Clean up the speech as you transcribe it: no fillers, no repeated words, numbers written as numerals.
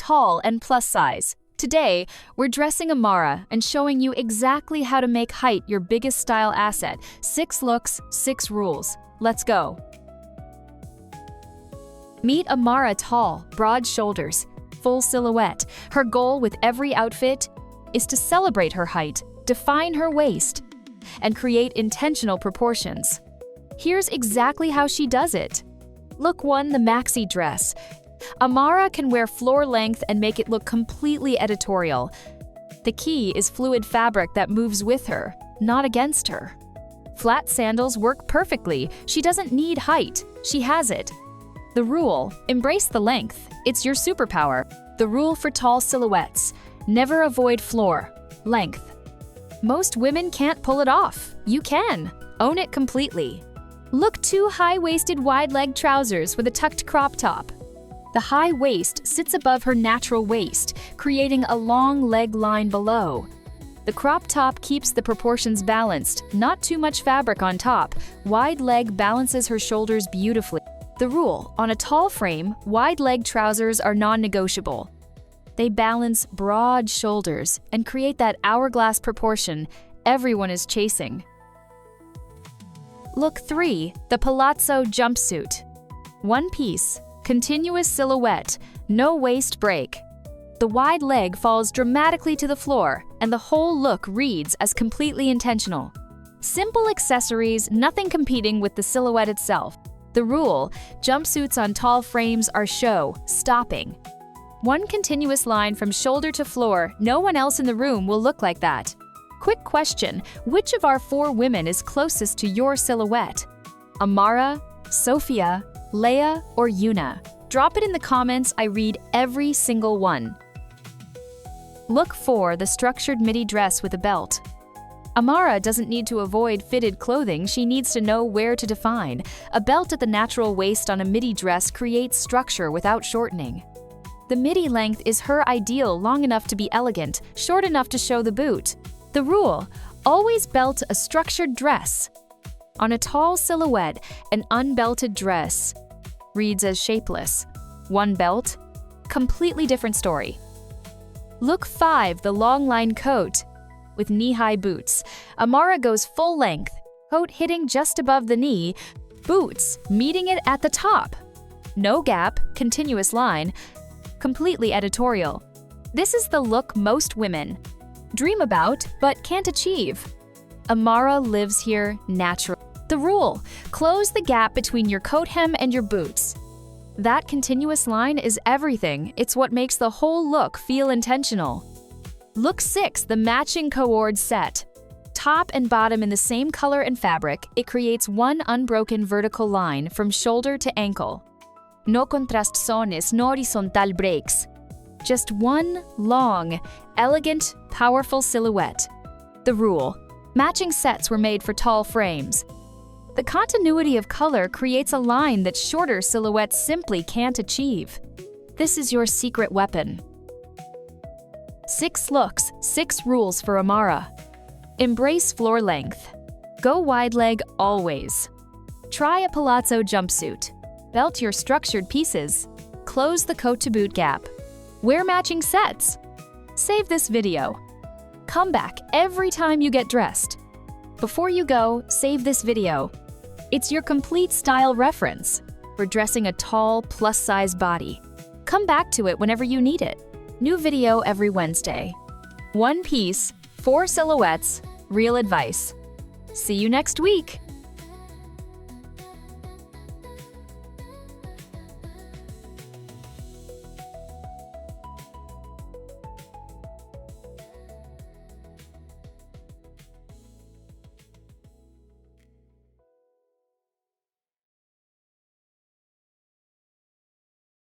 tall and plus size. Today, we're dressing Amara and showing you exactly how to make height your biggest style asset. 6 looks, 6 rules. Let's go. Meet Amara tall, broad shoulders, full silhouette. Her goal with every outfit is to celebrate her height, define her waist, and create intentional proportions. Here's exactly how she does it. Look 1, the Maxi dress. Amara can wear floor length and make it look completely editorial. The key is fluid fabric that moves with her, not against her. Flat sandals work perfectly. She doesn't need height, she has it. The rule: embrace the length. It's your superpower. The rule for tall silhouettes: never avoid floor, length. Most women can't pull it off. You can. Own it completely. Look 2 high-waisted wide-leg trousers with a tucked crop top. The high waist sits above her natural waist, creating a long leg line below. The crop top keeps the proportions balanced, not too much fabric on top. Wide leg balances her shoulders beautifully. The rule: on a tall frame, wide leg trousers are non-negotiable. They balance broad shoulders and create that hourglass proportion everyone is chasing. Look 3, the Palazzo jumpsuit. One piece, continuous silhouette, no waist break. The wide leg falls dramatically to the floor, and the whole look reads as completely intentional. Simple accessories, nothing competing with the silhouette itself. The rule: jumpsuits on tall frames are show, stopping. One continuous line from shoulder to floor, no one else in the room will look like that. Quick question: which of our 4 women is closest to your silhouette? Amara, Sophia, Leia, or Yuna? Drop it in the comments, I read every single one. Look 4, the structured midi dress with a belt. Amara doesn't need to avoid fitted clothing, she needs to know where to define. A belt at the natural waist on a midi dress creates structure without shortening. The midi length is her ideal, long enough to be elegant, short enough to show the boot. The rule: always belt a structured dress. On a tall silhouette, an unbelted dress reads as shapeless. One belt, completely different story. Look 5, the Longline coat with knee-high boots. Amara goes full length, coat hitting just above the knee, boots meeting it at the top. No gap, continuous line, completely editorial. This is the look most women dream about but can't achieve. Amara lives here naturally. The rule: close the gap between your coat hem and your boots. That continuous line is everything. It's what makes the whole look feel intentional. Look 6, the matching Co-ord set. Top and bottom in the same color and fabric, it creates one unbroken vertical line from shoulder to ankle. No contrastzones, no horizontal breaks. Just one long, elegant, powerful silhouette. The rule: matching sets were made for tall frames. The continuity of color creates a line that shorter silhouettes simply can't achieve. This is your secret weapon. 6 looks, 6 rules for Amara. Embrace floor length. Go wide leg always. Try a Palazzo jumpsuit. Belt your structured pieces. Close the coat to boot gap. Wear matching sets. Save this video. Come back every time you get dressed. Before you go, save this video. It's your complete style reference for dressing a tall, plus-size body. Come back to it whenever you need it. New video every Wednesday. One piece, 4 silhouettes, real advice. See you next week.